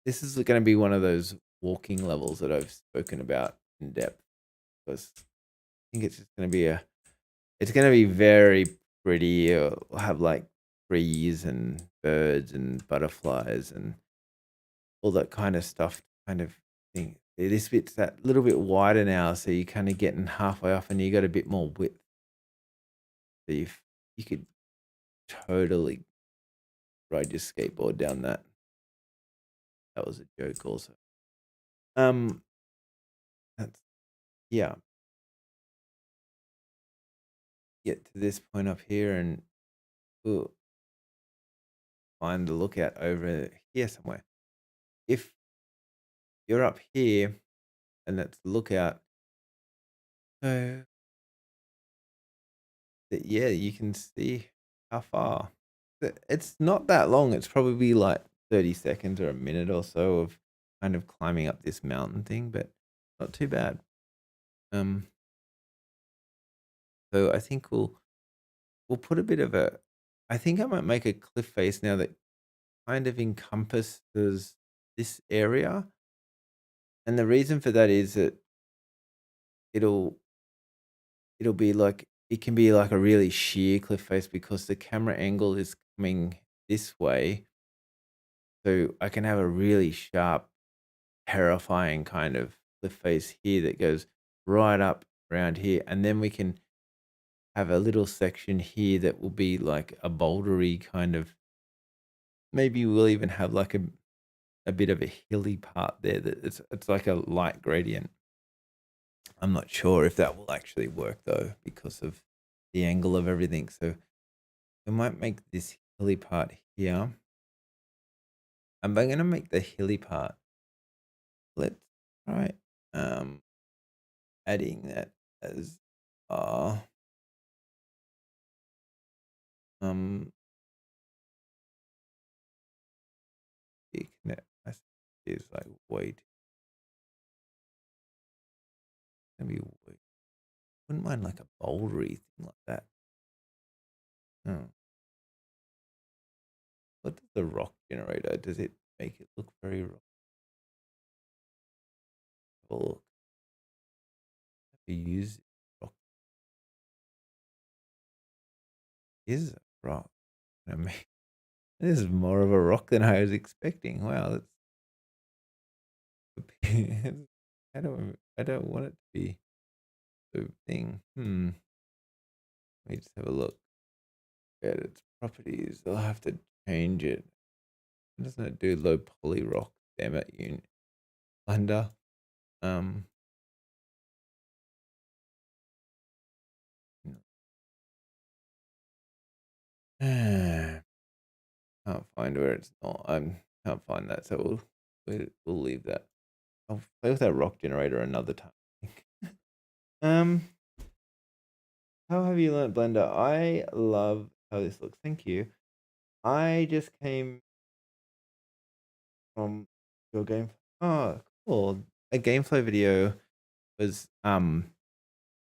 this is going to be one of those walking levels that I've spoken about in depth because I think it's just going to be it's going to be very pretty. It'll have like trees and birds and butterflies and all that kind of stuff. Kind of thing. This bit's that little bit wider now, so you're kind of getting halfway off, and you got a bit more width. So you could totally ride your skateboard down that. That was a joke, also. Um, that's yeah. Get to this point up here, and we'll find the lookout over here somewhere. If you're up here, and that's the lookout, so that yeah, you can see how far. It's not that long. It's probably like 30 seconds or a minute or so of kind of climbing up this mountain thing, but not too bad. Um, so I think we'll put a bit of a. I think I might make a cliff face now that kind of encompasses this area, and the reason for that is that it'll it'll be like it can be like a really sheer cliff face because the camera angle is coming this way, so I can have a really sharp, terrifying kind of cliff face here that goes right up around here, and then we can have a little section here that will be like a bouldery kind of. Maybe we'll even have like a bit of a hilly part there that it's like a light gradient. I'm not sure if that will actually work though because of the angle of everything. So we might make this hilly part here. I'm going to make the hilly part. Let's try adding that as um is like wait. Maybe wait. Wouldn't mind like a bouldery thing like that. Oh. What does the rock generator? Does it make it look very rock? Have a look. Have you used rock? Is a rock? I mean, this is more of a rock than I was expecting. Wow, that's. I don't want it to be the thing. Let me just have a look at its properties. I'll have to change it. Doesn't it do low poly rock? Damn it, you Blender. Um, Can't find where it's not. I can't find that, so we'll leave that. I'll play with that rock generator another time. um, how have you learnt Blender? I love how this looks. Thank you. I just came from your game. Oh, cool. A GameFlow video was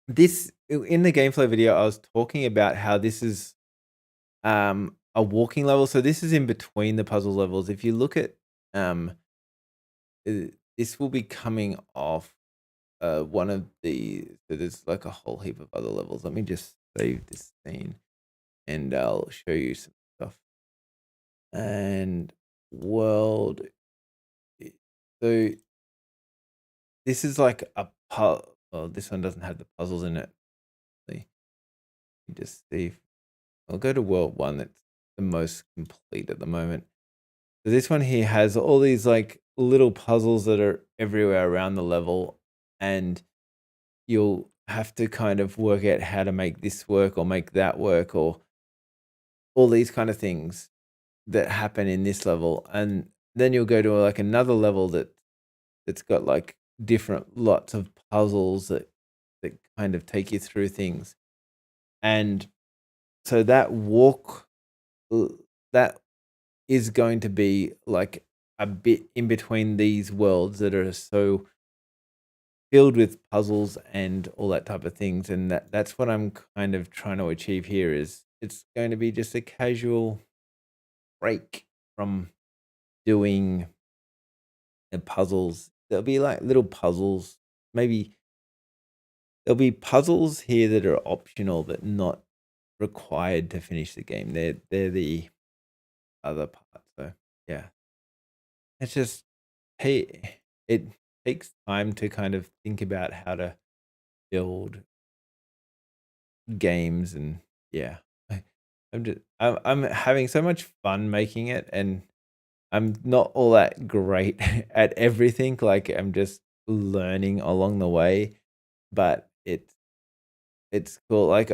this in the GameFlow video. I was talking about how this is a walking level. So this is in between the puzzle levels. If you look at this will be coming off one of the. So there's like a whole heap of other levels. Let me just save this scene, and I'll show you some stuff. And world. So this is like a puzzle. Oh, this one doesn't have the puzzles in it. Let me just see. I'll go to world one. That's the most complete at the moment. So this one here has all these like little puzzles that are everywhere around the level, and you'll have to kind of work out how to make this work or make that work, or all these kind of things that happen in this level. And then you'll go to like another level that's got like different lots of puzzles that kind of take you through things. And so that walk that is going to be like a bit in between these worlds that are so filled with puzzles and all that type of things. And that's what I'm kind of trying to achieve here. Is it's going to be just a casual break from doing the puzzles. There'll be like little puzzles. Maybe there'll be puzzles here that are optional but not required to finish the game. They're the other part. So yeah, it's just, hey, it takes time to kind of think about how to build games. And yeah, I'm having so much fun making it, and I'm not all that great at everything. Like I'm just learning along the way, but it's cool. Like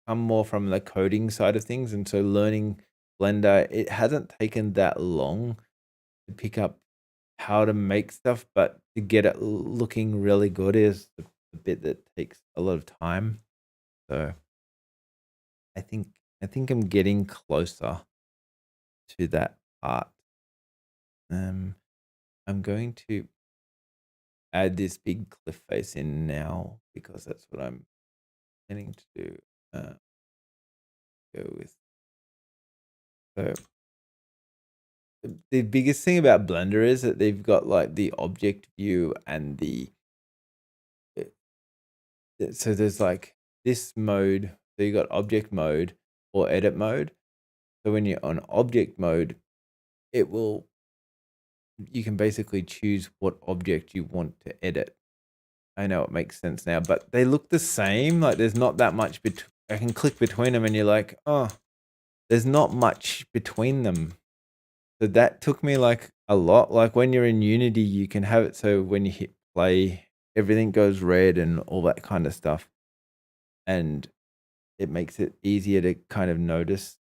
come more from the coding side of things, and so learning Blender, it hasn't taken that long to pick up how to make stuff, but to get it looking really good is the bit that takes a lot of time. So I think I'm getting closer to that part. I'm going to add this big cliff face in now because that's what I'm planning to do. Go with. So the biggest thing about Blender is that they've got like the object view and so there's like this mode. So you got object mode or edit mode. So when you're on object mode, you can basically choose what object you want to edit. I know it makes sense now, but they look the same. Like there's not that much I can click between them and you're like, oh, there's not much between them. So that took me like a lot. Like when you're in Unity, you can have it so when you hit play, everything goes red and all that kind of stuff. And it makes it easier to kind of notice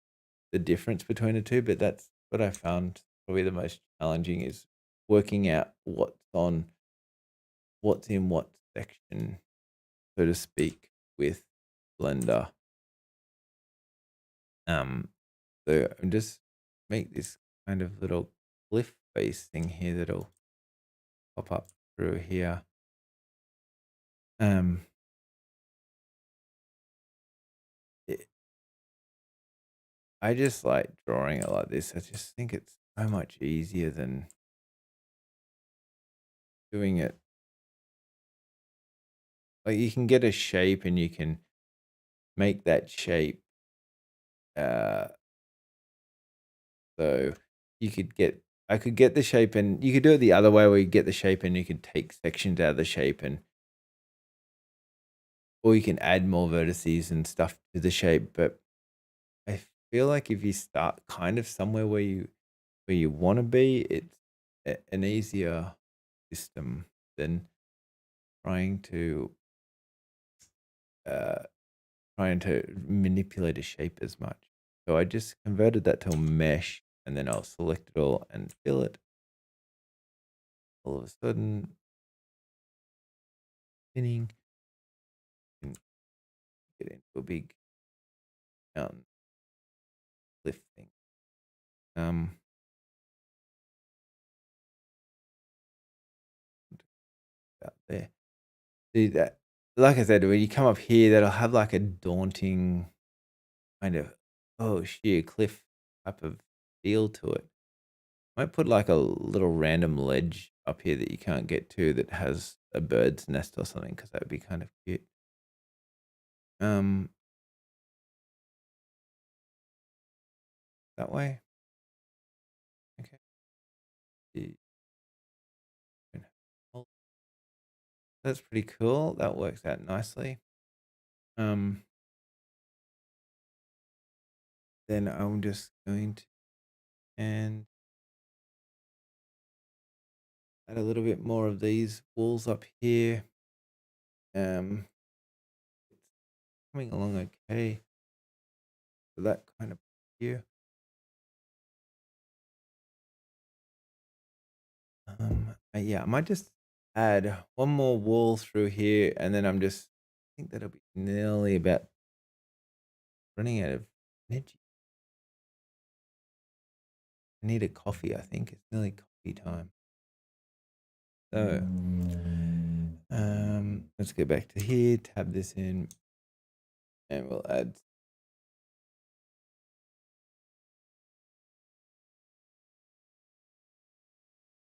the difference between the two. But that's what I found probably the most challenging, is working out what's in what section, so to speak, with Blender. So I'm just make this kind of little cliff face thing here that'll pop up through here. I just like drawing it like this. I just think it's so much easier than doing it. Like you can get a shape and you can make that shape. So I could get the shape, and you could do it the other way where you get the shape and you could take sections out of the shape, or you can add more vertices and stuff to the shape. But I feel like if you start kind of somewhere where you want to be, it's an easier system than trying to manipulate a shape as much. So I just converted that to a mesh, and then I'll select it all and fill it. All of a sudden, spinning, and get into a big mountain cliff thing. Out there. See that? Like I said, when you come up here, that'll have like a daunting kind of sheer cliff type of feel to it. Might put like a little random ledge up here that you can't get to that has a bird's nest or something, because that would be kind of cute. That way. Okay. That's pretty cool. That works out nicely. Then I'm just going to and add a little bit more of these walls up here. It's coming along okay. So that kind of here. Yeah, I might just add one more wall through here, and then I think that'll be nearly about running out of energy. I need a coffee, I think. It's nearly coffee time. So, let's go back to here, tab this in, and we'll add.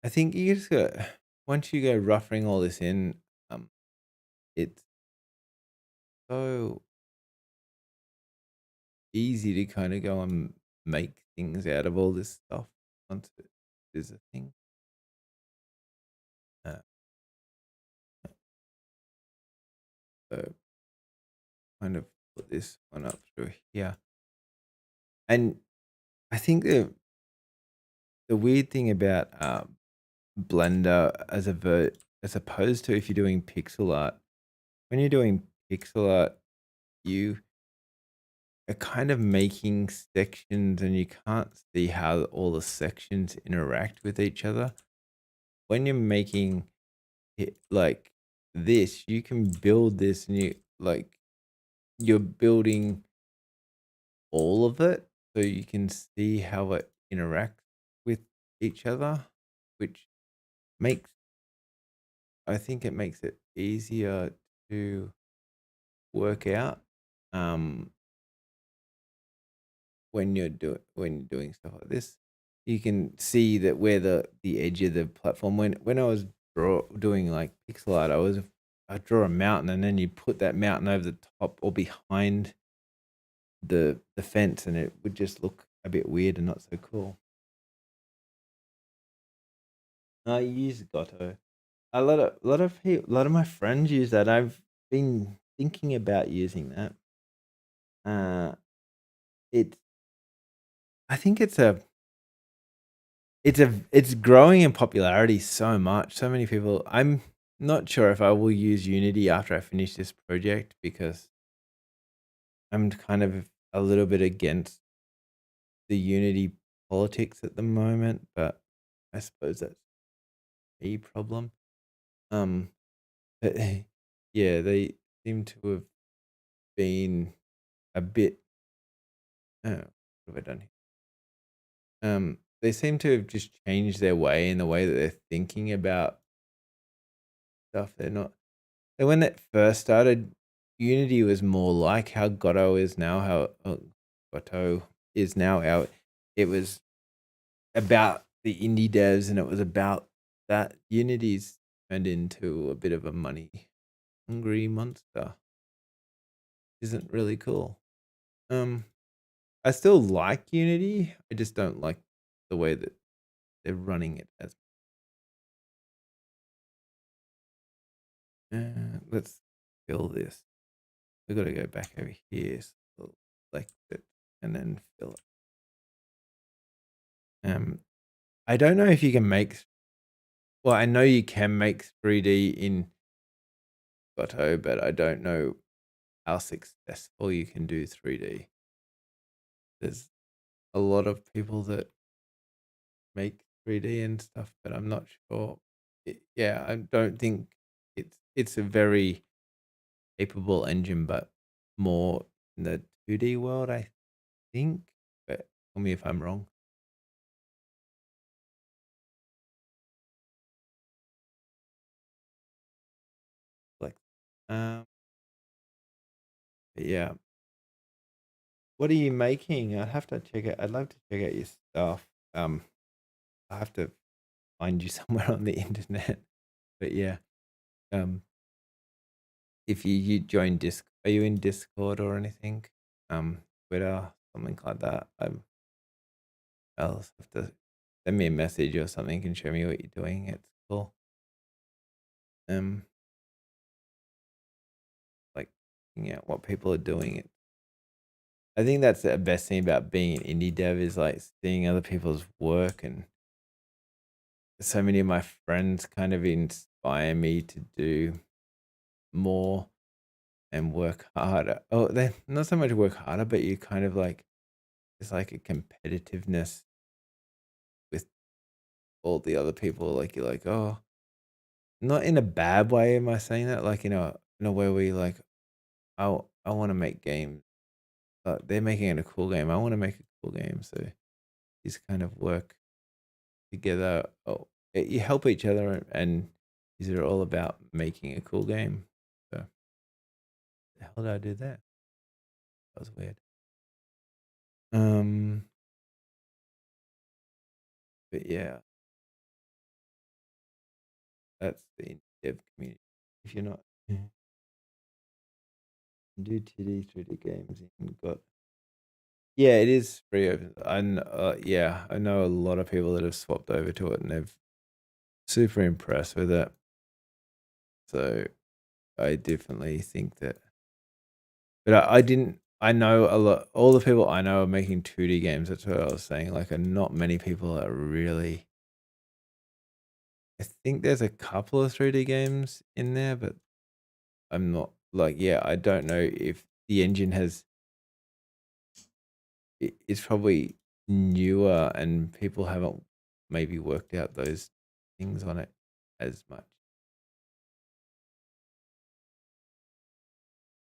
I think you just go, once you go roughing all this in, it's so easy to kind of go and make things out of all this stuff once it is a thing. So kind of put this one up through here. And I think the weird thing about Blender as opposed to if you're doing pixel art, when you're doing pixel art, you are kind of making sections and you can't see how all the sections interact with each other. When you're making it like this, you can build this and you're building all of it so you can see how it interacts with each other, which makes I think it makes it easier to work out when you're doing stuff like this. You can see that where the edge of the platform, when I was doing like pixel art, I draw a mountain and then you put that mountain over the top or behind the fence, and it would just look a bit weird and not so cool. I use Gotto. A lot of my friends use that. I've been thinking about using that. It I think it's growing in popularity so much. So many people. I'm not sure if I will use Unity after I finish this project, because I'm kind of a little bit against the Unity politics at the moment, but I suppose that's a problem. But yeah, they seem to have been a bit. What have I done here? They seem to have just changed their way in the way that they're thinking about stuff. They're not. So when it first started, Unity was more like how Godot is now. Godot is now. How it was about the indie devs, and it was about that. Unity's turned into a bit of a money hungry monster. Isn't really cool. I still like Unity. I just don't like the way that they're running it as. Let's fill this. We've got to go back over here, so select it, and then fill it. I don't know if you can make. Well, I know you can make 3D in Godot, but I don't know how successful you can do 3D. there's a lot of people that make 3D and stuff, but I'm not sure. Yeah, I don't think it's a very capable engine, but more in the 2D world, I think. But tell me if I'm wrong. Like, um, but yeah. What are you making? I'd have to check it. I'd love to check out your stuff. I have to find you somewhere on the internet. But yeah, um, if you join Disc, are you in Discord or anything? Twitter, something like that. I'll have to send me a message or something and show me what you're doing. It's cool. Um, like looking at what people are doing. I think that's the best thing about being an indie dev is like seeing other people's work, and so many of my friends kind of inspire me to do more and work harder. Oh, they not so much work harder, but you kind of like it's like a competitiveness with all the other people. Like you're like, oh, not in a bad way. Am I saying that? Like in a way where you like, I want to make games. They're making it a cool game. I want to make a cool game. So these kind of work together. Oh, you help each other, and these are all about making a cool game. So the hell did I do that? That was weird. Um, but yeah, that's the dev community. If you're not do 2D 3D games, you've got yeah, it is free open. Yeah, I know a lot of people that have swapped over to it and they're super impressed with it. So I definitely think that, but I didn't. I know a lot. All the people I know are making 2D games. That's what I was saying. Like, not many people are really. I think there's a couple of 3D games in there, but I'm not like. Yeah, I don't know if the engine has. It's probably newer, and people haven't maybe worked out those things on it as much.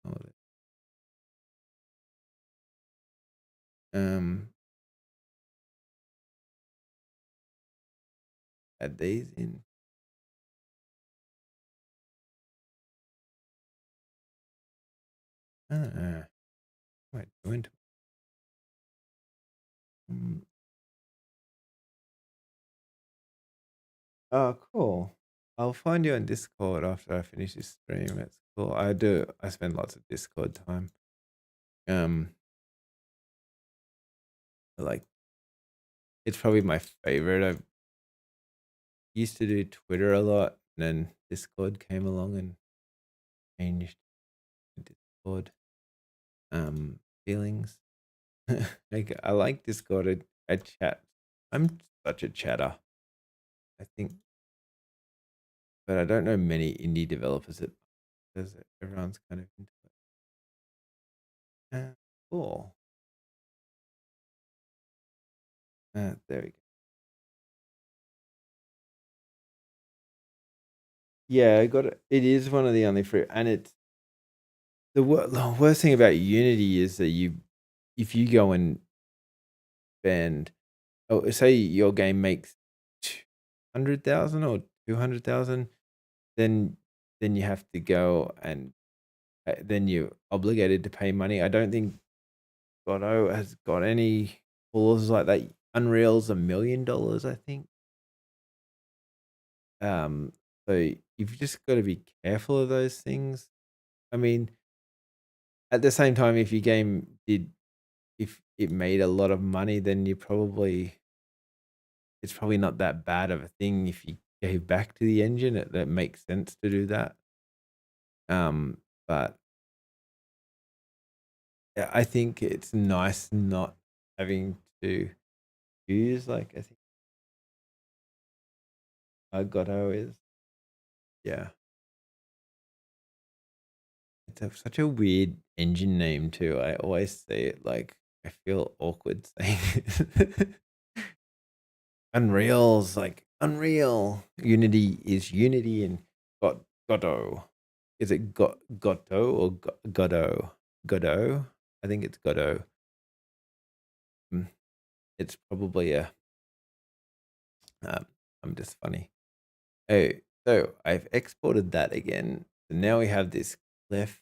Oh, Um, add these in. What am I doing to Oh, cool. I'll find you on Discord after I finish this stream. That's cool. I do. I spend lots of Discord time. Um, like it's probably my favorite. I used to do Twitter a lot, and then Discord came along and changed Discord feelings. Like I like Discord. I chat. I'm such a chatter. I think, but I don't know many indie developers that because everyone's kind of into it. Cool. There we go. Yeah, I got it. It is one of the only free, and it's the worst thing about Unity is that if you go and spend, oh, say your game makes 200,000 or 200,000, then you have to go and then you're obligated to pay money. I don't think Godot has got any clauses like that. Unreal's $1 million, I think. So you've just got to be careful of those things. I mean, at the same time, if your game if it made a lot of money, then it's probably not that bad of a thing if you gave back to the engine. That makes sense to do that. But yeah, I think it's nice not having to use like I think Godot is. Yeah, it's such a weird engine name too. I always say it like I feel awkward saying it. Unreal's like Unreal. Unity is Unity and Godot. Is it Godot or Godot? Godot? I think it's Godot. It's probably a. I'm just funny. Oh, so I've exported that again. So now we have this cliff.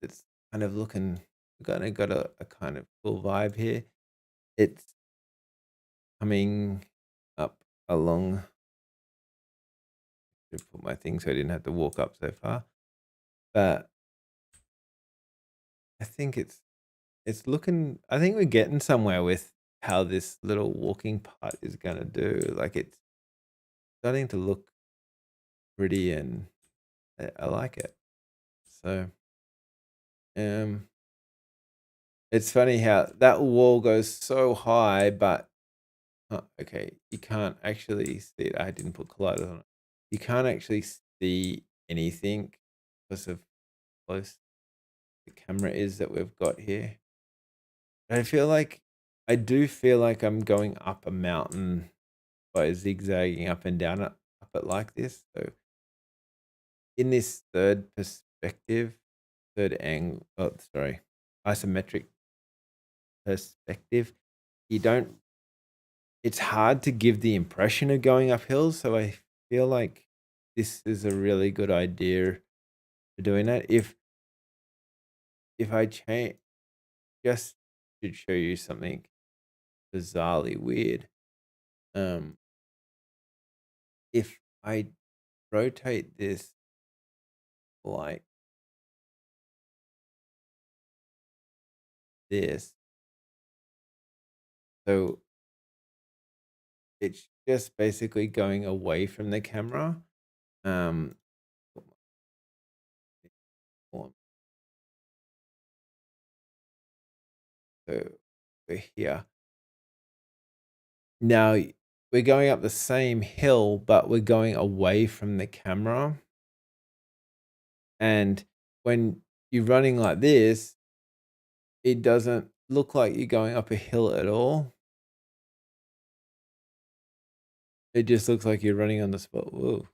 It's kind of looking. Got a kind of cool vibe here. It's coming up along. To put my thing so I didn't have to walk up so far. But I think it's looking. I think we're getting somewhere with how this little walking part is gonna do. Like it's starting to look pretty, and I like it. So, it's funny how that wall goes so high, but okay, you can't actually see it. I didn't put colliders on it. You can't actually see anything because of how close the camera is that we've got here. I do feel like I'm going up a mountain by zigzagging up and down it, up it like this. So in this third perspective, isometric perspective, you don't. It's hard to give the impression of going up hills. So I feel like this is a really good idea for doing that. If I change, just to show you something bizarrely weird. If I rotate this like this, so it's just basically going away from the camera. So we're here. Now we're going up the same hill, but we're going away from the camera. And when you're running like this, it doesn't look like you're going up a hill at all. It just looks like you're running on the spot. Whoa.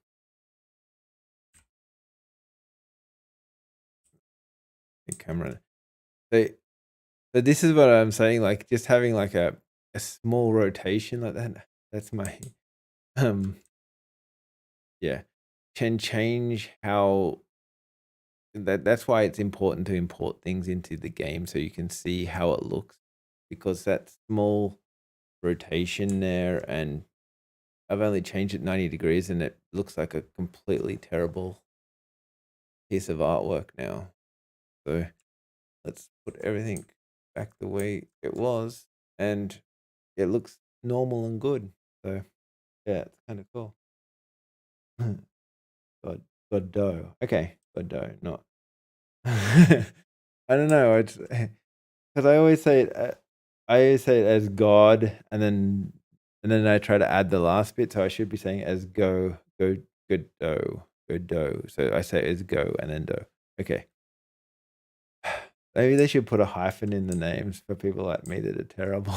The camera. So this is what I'm saying. Like just having like a small rotation like that. That's my yeah. Can change how that's why it's important to import things into the game so you can see how it looks, because that small rotation there, and I've only changed it 90 degrees and it looks like a completely terrible piece of artwork now. So let's put everything back the way it was and it looks normal and good. So yeah, it's kind of cool. Godot. Okay, Godot, not. I don't know. It's because I always say it. I always say it as God, and then I try to add the last bit. So I should be saying as Godot. So I say it as go and then do. Okay. Maybe they should put a hyphen in the names for people like me that are terrible.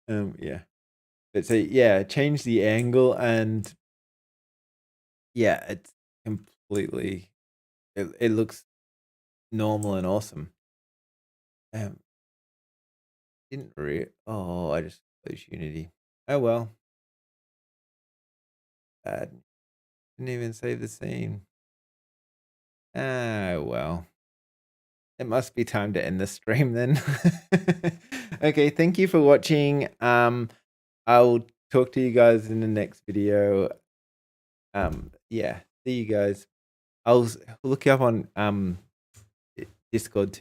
Yeah. But so yeah, change the angle and yeah, it's completely. It looks normal and awesome. Didn't Oh, I just closed Unity. Oh well. Bad. Didn't even save the scene. Ah well. It must be time to end the stream then. Okay, thank you for watching. I'll talk to you guys in the next video. Yeah, see you guys. I'll look you up on Discord too.